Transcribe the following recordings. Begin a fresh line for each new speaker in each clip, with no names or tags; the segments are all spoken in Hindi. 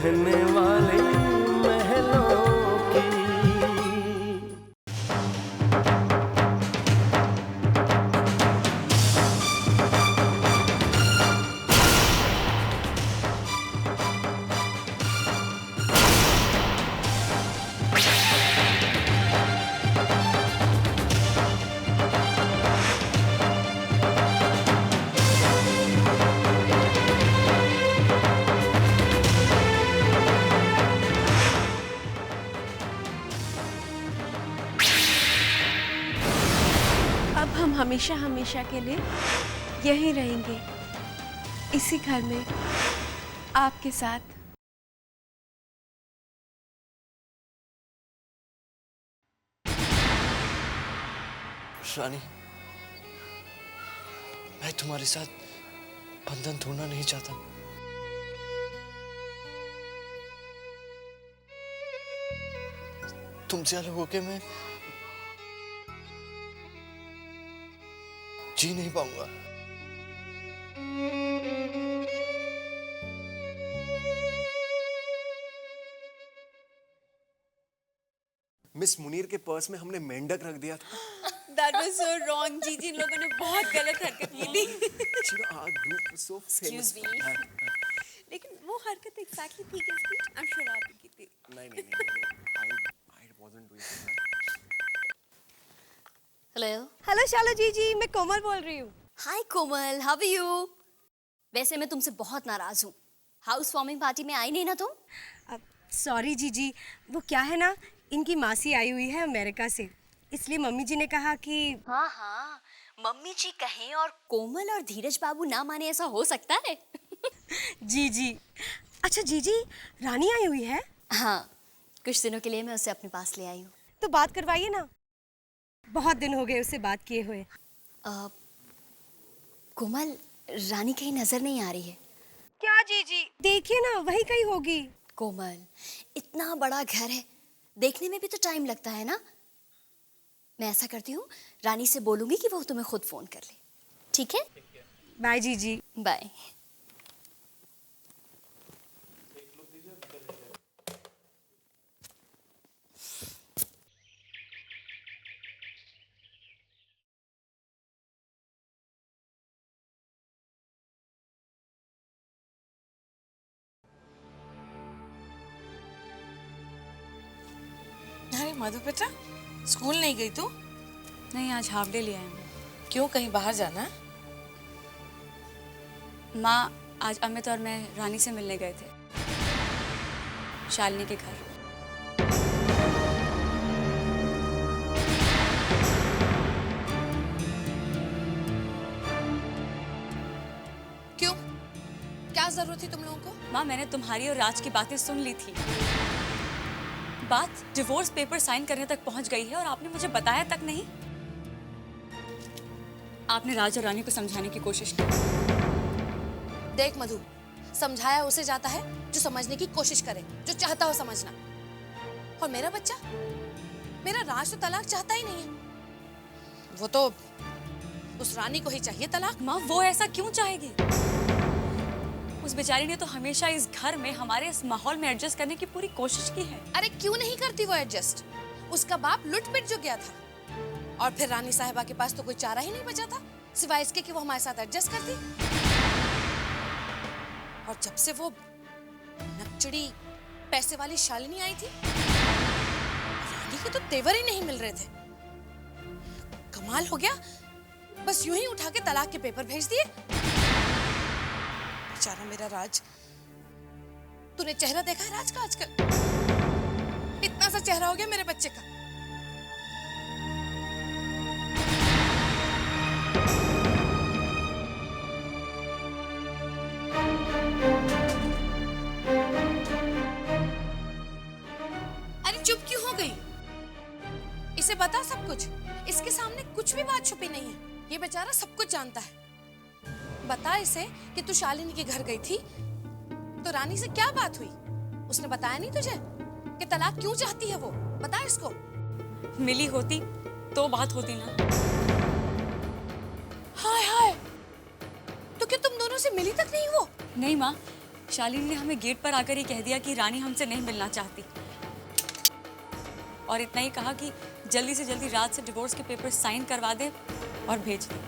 रहने वाले महलों की।
अब हम हमेशा हमेशा के लिए यहीं रहेंगे, इसी घर में आपके साथ।
रानी, मैं तुम्हारे साथ बंधन तोड़ना नहीं चाहता। तुमसे अलग होके मैं जी नहीं पाऊंगा।
मिस मुनीर के पर्स में हमने मेंढक रख दिया था।
That was so wrong, जीजी। इन लोगों ने बहुत गलत हरकत की थी।
Our group was so famous.
Excuse me. लेकिन वो हरकत exactly थी किसकी? I'm sure आप ही की थी।
नहीं, I wasn't doing that.
Hello.
Hello Shalu जीजी, मैं कोमल बोल रही हूँ।
Hi Komal, how are you? वैसे मैं तुमसे बहुत नाराज हूँ। हाउस वार्मिंग पार्टी में आई नहीं ना तुम?
सॉरी जीजी, वो क्या है ना, इनकी मासी आई हुई है अमेरिका से, इसलिए मम्मी जी ने कहा कि
हाँ, मम्मी जी कहें और कोमल और धीरज बाबू ना माने, ऐसा हो सकता है?
जी। अच्छा जीजी, रानी आई हुई है?
हाँ, कुछ दिनों के लिए मैं उसे अपने पास ले आई हूँ।
तो बात करवाइए ना, बहुत दिन हो गए उसे बात किए हुए।
कोमल, रानी कहीं नजर नहीं आ रही है।
क्या जीजी? देखिए ना, वही कहीं होगी।
कोमल, इतना बड़ा घर है, देखने में भी तो टाइम लगता है ना। मैं ऐसा करती हूँ, रानी से बोलूंगी कि वो तुम्हें खुद फोन कर ले, ठीक है?
बाय जीजी।
बाय।
अरे मधु बेटा, स्कूल नहीं गई तू?
नहीं, आज हाफ डे लिया है।
क्यों, कहीं बाहर जाना है?
माँ, आज अमित और मैं रानी से मिलने गए थे, शालिनी के घर।
क्यों, क्या जरूरत थी तुम लोगों को?
माँ, मैंने तुम्हारी और राज की बातें सुन ली थी। बात डिवोर्स पेपर साइन करने तक पहुंच गई है और आपने मुझे बताया तक नहीं। आपने राज और रानी को समझाने की कोशिश की।
देख मधु, समझाया उसे जाता है जो समझने की कोशिश करे, जो चाहता हो समझना। और मेरा बच्चा, मेरा राज तो तलाक चाहता ही नहीं है। वो तो उस रानी को ही चाहिए तलाक।
माँ, वो ऐसा क्यों चाहेगी? उस बेचारी ने तो हमेशा इस घर में हमारे इस माहौल में एडजस्ट करने की पूरी कोशिश की है।
अरे क्यों नहीं करती वो एडजस्ट? उसका बाप लुट-पिट जो गया था, और फिर रानी साहिबा के पास तो कोई चारा ही नहीं बचा था सिवाय इसके कि वो हमारे साथ एडजस्ट करती। और जब से वो नकचड़ी पैसे वाली शालिनी आई थी, रानी के तो तेवर ही नहीं मिल रहे थे। कमाल हो गया, बस यूं ही उठा के तलाक के पेपर भेज दिए। बेचारा मेरा राज। तूने चेहरा देखा है राज का आजकल? इतना सा चेहरा हो गया मेरे बच्चे का। अरे चुप क्यों हो गई? इसे बता सब कुछ। इसके सामने कुछ भी बात छुपी नहीं है। ये बेचारा सब कुछ जानता है। बता इसे कि तू शालिनी के घर गई थी तो रानी से क्या बात हुई? उसने बताया नहीं तुझे कि तलाक क्यों चाहती है वो? बता इसको।
मिली होती तो बात होती ना।
हाय हाय, तो क्या तुम दोनों से मिली तक नहीं वो?
नहीं माँ, शालिनी ने हमें गेट पर आकर ही कह दिया कि रानी हमसे नहीं मिलना चाहती, और इतना ही कहा कि जल्दी से जल्दी राज से डिवोर्स के पेपर साइन करवा दे और भेज दे।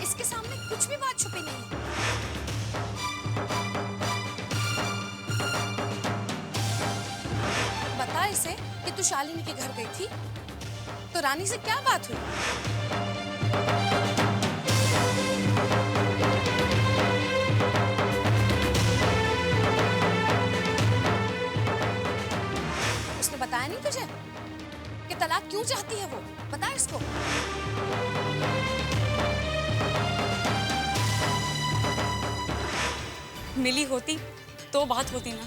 इसके सामने कुछ भी बात छुपी नहीं है। बता इसे कि तू शालिनी के घर गई थी तो रानी से क्या बात हुई? उसने बताया नहीं तुझे कि तलाक क्यों चाहती है वो? बता इसको।
मिली होती तो बात होती ना।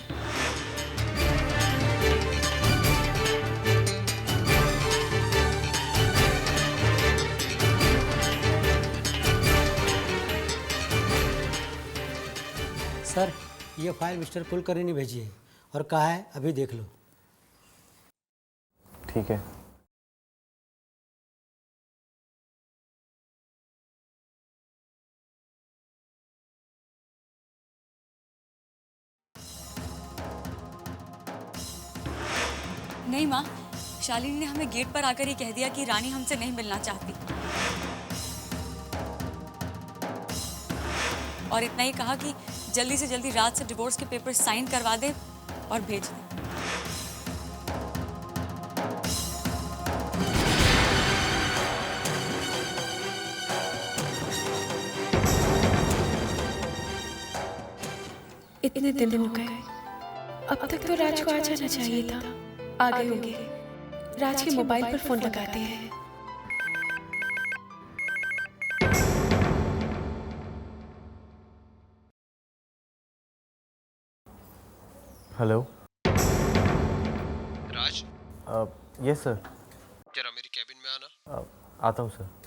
सर, ये फाइल मिस्टर कुलकर्णी ने भेजी है और कहा है अभी देख लो।
ठीक है।
नहीं माँ, शालिनी ने हमें गेट पर आकर ही कह दिया कि रानी हमसे नहीं मिलना चाहती, और इतना ही कहा कि जल्दी से जल्दी राज से डिवोर्स के पेपर साइन करवा दे और भेज दे।
इतने दिन हो गए, अब तक तो राज को आ जाना चाहिए था। आ गए होंगे। राज के मोबाइल पर फोन लगाते हैं।
हेलो।
राज,
यस सर।
जरा मेरी कैबिन में आना।
आता हूँ सर।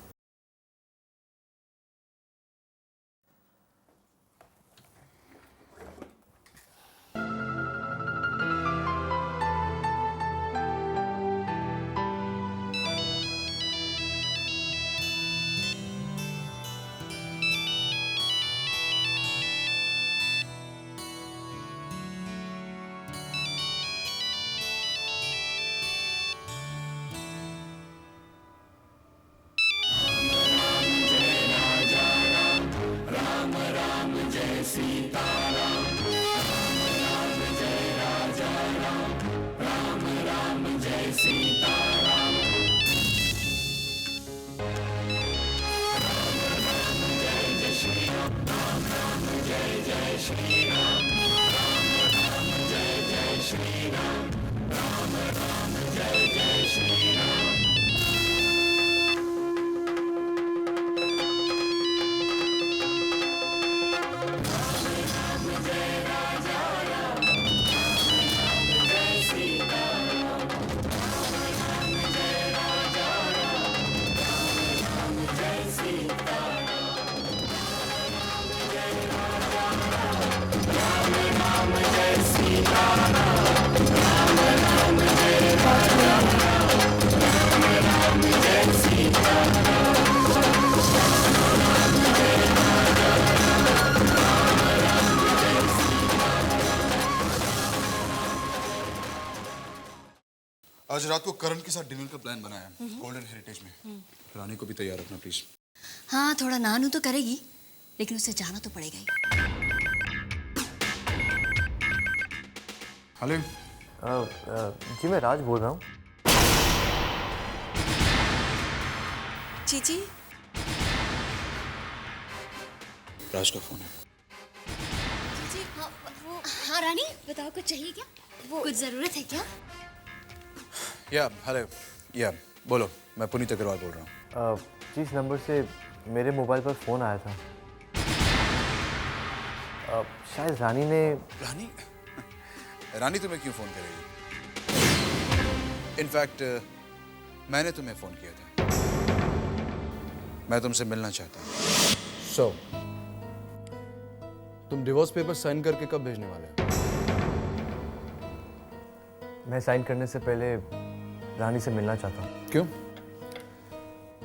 आज रात को करण के साथ डिनर का प्लान बनाया है गोल्डन हेरिटेज में। रानी को भी तैयार रखना प्लीज।
हाँ, थोड़ा नानू तो करेगी, लेकिन उसे जाना तो पड़ेगा ही।
हेलो।
जी मैं राज बोल रहा हूँ।
जीजी,
राज का फोन है।
जी हाँ रानी, बताओ कुछ चाहिए क्या? कुछ जरूरत है क्या?
या हेलो, या बोलो, मैं पुनीत अग्रवाल बोल रहा हूँ।
जी इस नंबर से मेरे मोबाइल पर फ़ोन आया था। शायद रानी ने।
रानी? रानी तुम्हें क्यों फोन करेगी? इनफैक्ट मैंने तुम्हें फोन किया था। मैं तुमसे मिलना चाहता हूँ। So, तुम डिवोर्स पेपर साइन करके कब भेजने वाले हो?
मैं साइन करने से पहले रानी से मिलना चाहता हूँ।
क्यों?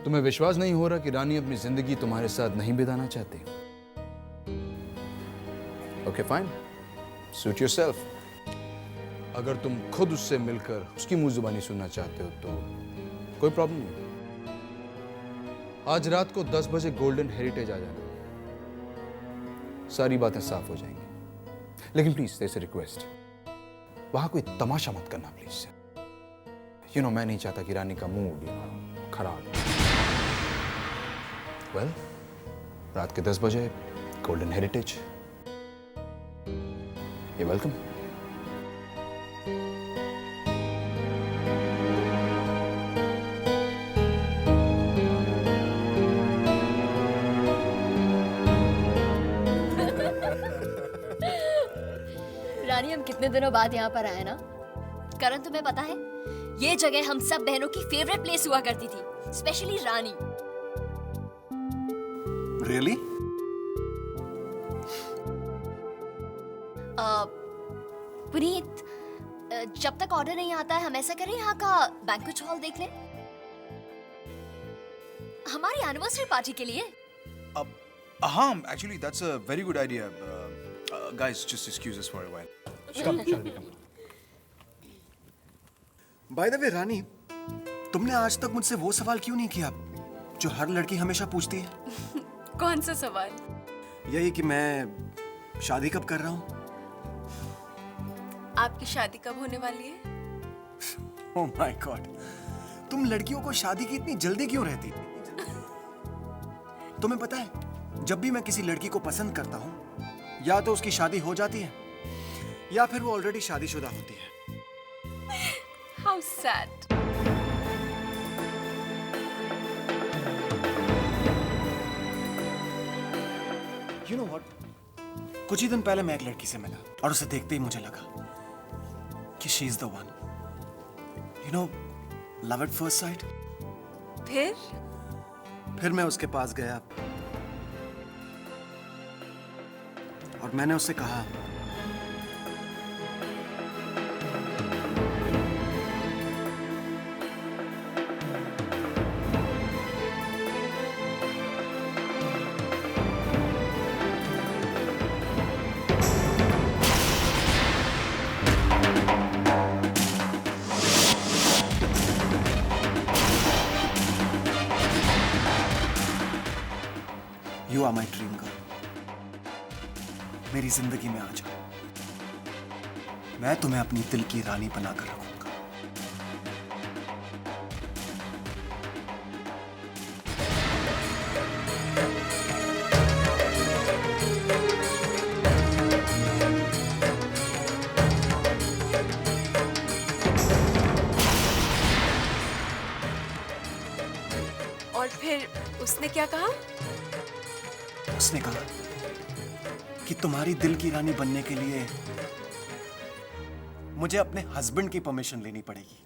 तुम्हें विश्वास नहीं हो रहा कि रानी अपनी जिंदगी तुम्हारे साथ नहीं बिताना चाहती? Okay fine, suit yourself. अगर तुम खुद उससे मिलकर उसकी मुंह जुबानी सुनना चाहते हो तो कोई प्रॉब्लम नहीं। आज रात को 10 बजे गोल्डन हेरिटेज आ जाना, सारी बातें साफ हो जाएंगी। लेकिन please there is a request, वहां कोई तमाशा मत करना प्लीज। यू नो, मैं नहीं चाहता कि रानी का मूड खराब हो। वेल, रात के 10 बजे गोल्डन हेरिटेज। ये वेलकम।
रानी, हम कितने दिनों बाद यहाँ पर आए ना। करण, तुम्हें पता है ये जगह हम सब बहनों की फेवरेट प्लेस हुआ करती थी, स्पेशली रानी।
रियली?
पुनीत, जब तक ऑर्डर नहीं आता है हम ऐसा करें, यहाँ का बैंक्वेट हॉल देख लें हमारी एनिवर्सरी पार्टी के लिए।
हाँ, actually that's a very good idea. Guys, just excuse us for a while.
By the way Rani, तुमने आज तक मुझसे वो सवाल क्यों नहीं किया जो हर लड़की हमेशा पूछती है?
कौन सा सवाल?
यही कि मैं शादी कब कर रहा हूँ।
आपकी शादी कब होने वाली है?
ओह माय गॉड, तुम लड़कियों को शादी की इतनी जल्दी क्यों रहती? तुम्हें पता है, जब भी मैं किसी लड़की को पसंद करता हूँ, या तो उसकी शादी हो जाती है या फिर वो ऑलरेडी शादीशुदा होती है।
How sad.
You know what? कुछ ही दिन पहले मैं एक लड़की से मिला और उसे देखते ही मुझे लगा कि she is the one. You know, love at first sight. फिर मैं उसके पास गया और मैंने उससे कहा, You are my dream girl. मेरी जिंदगी में आ जाओ, मैं तुम्हें अपनी दिल की रानी बनाकर रखूंगा।
और फिर उसने क्या कहा?
उसने कहा कि तुम्हारी दिल की रानी बनने के लिए मुझे अपने हस्बैंड की परमिशन लेनी पड़ेगी।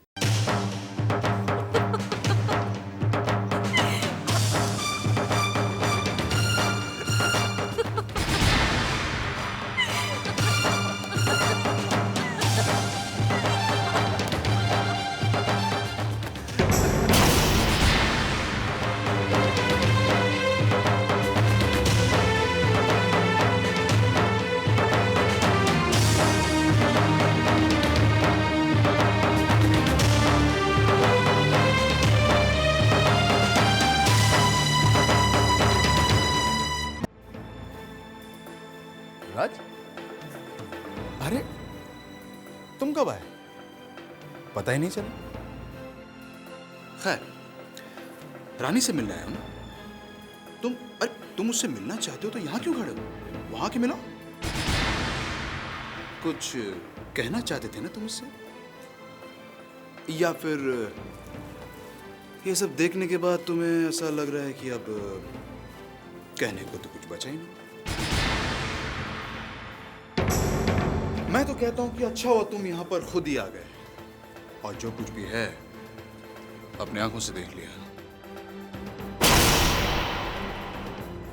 राज, अरे तुम कब आए? पता ही नहीं चला। खैर, रानी से मिलना है हम। तुम उससे मिलना चाहते हो तो यहाँ क्यों खड़े हो? वहां क्यों मिलो? कुछ कहना चाहते थे ना तुम उससे? या फिर ये सब देखने के बाद तुम्हें ऐसा लग रहा है कि अब कहने को तो कुछ बचा ही नहीं? मैं तो कहता हूँ कि अच्छा हुआ तुम यहाँ पर खुद ही आ गए, और जो कुछ भी है अपने आंखों से देख लिया,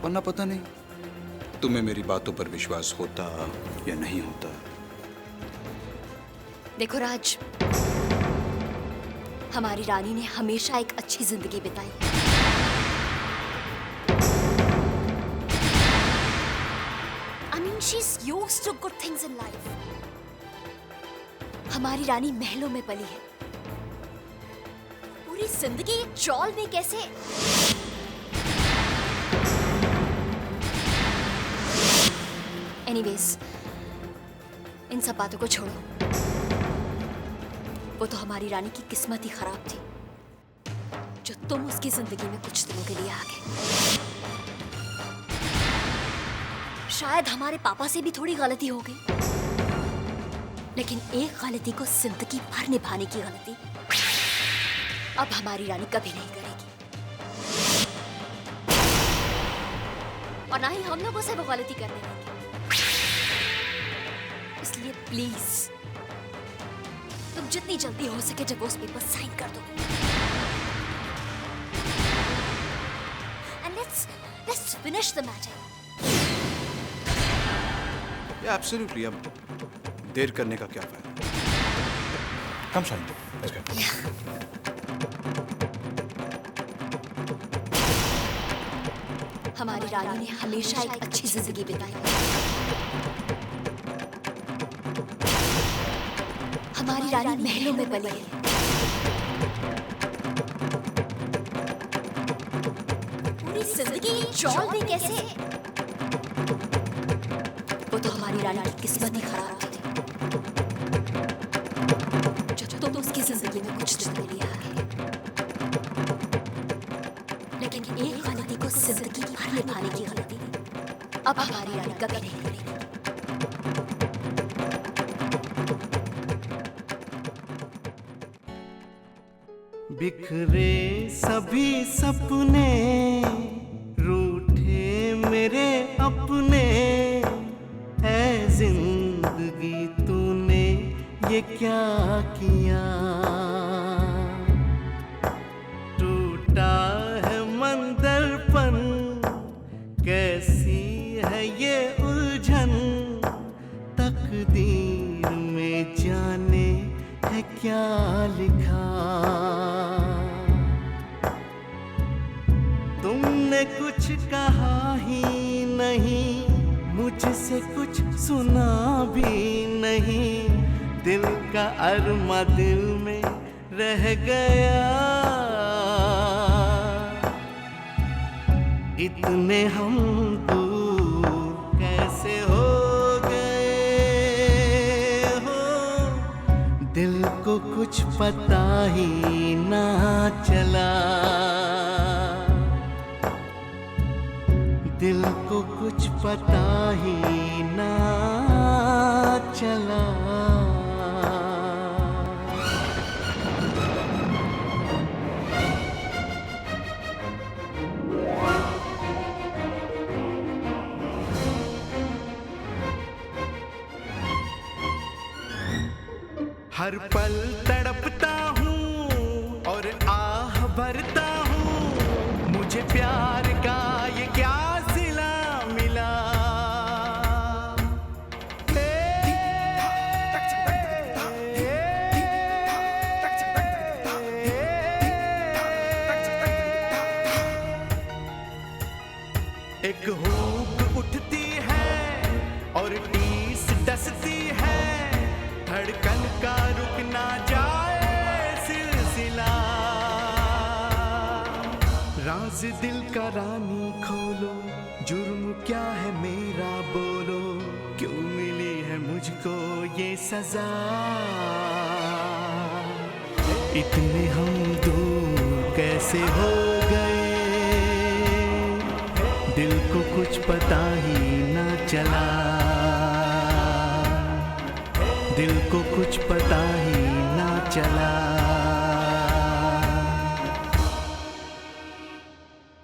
वरना पता नहीं तुम्हें मेरी बातों पर विश्वास होता या नहीं होता।
देखो राज, हमारी रानी ने हमेशा एक अच्छी जिंदगी बिताई। I mean, she's used to good things in life. हमारी रानी महलों में पली है, पूरी जिंदगी एक चौल में कैसे? Anyways, इन सब बातों को छोड़ो। वो तो हमारी रानी की किस्मत ही खराब थी जो तुम उसकी जिंदगी में कुछ दिनों के लिए आ गए। शायद हमारे पापा से भी थोड़ी गलती हो गई, लेकिन एक गलती को जिंदगी भर निभाने की गलती अब हमारी रानी कभी नहीं करेगी, और ना ही हम लोगों से वो गलती करने देंगे। इसलिए प्लीज तुम जितनी जल्दी हो सके डिवोर्स पेपर साइन कर दो। And let's finish the matter.
या एब्सोल्युटली, अब देर करने का क्या फायदा। कम शालिनी, लेट्स गो।
हमारी रानी ने हमेशा एक अच्छी जिंदगी बिताई। हमारी रानी महलों में पली है, पूरी जिंदगी चौल में कैसे? वो तो हमारी रानी की किस्मत ही खराब थी जो तुम उसकी जिंदगी में कुछ दिन के लिए आ गए, लेकिन एक गलती को जिंदगी भर निभाने की गलती अब हमारी रानी कभी नहीं करेगी।
बिखरे सभी सपने, रूठे मेरे अपने, ऐ जिंदगी तूने ये क्या किया। टूटा है मन दर्पण, कैसी है ये उलझन, तकदीर में जाने है क्या लिखा। तुमने कुछ कहा ही नहीं, मुझसे कुछ सुना भी नहीं, दिल का अरमा दिल में रह गया। इतने हम दूर कैसे हो गए हो, दिल को कुछ पता ही ना चला, दिल को कुछ पता ही ना चला। हर पल तड़पता हूँ और आह भरता हूँ, मुझे प्यार का ये क्या सिला मिला। एक हुक उठती है और टीस डसती है, धड़कन का रुक ना जाए सिलसिला। राज दिल का रानी खोलो, जुर्म क्या है मेरा बोलो, क्यों मिली है मुझको ये सजा। इतने हम दूर कैसे हो गए, दिल को कुछ पता ही ना चला, दिल को कुछ पता ही ना चला।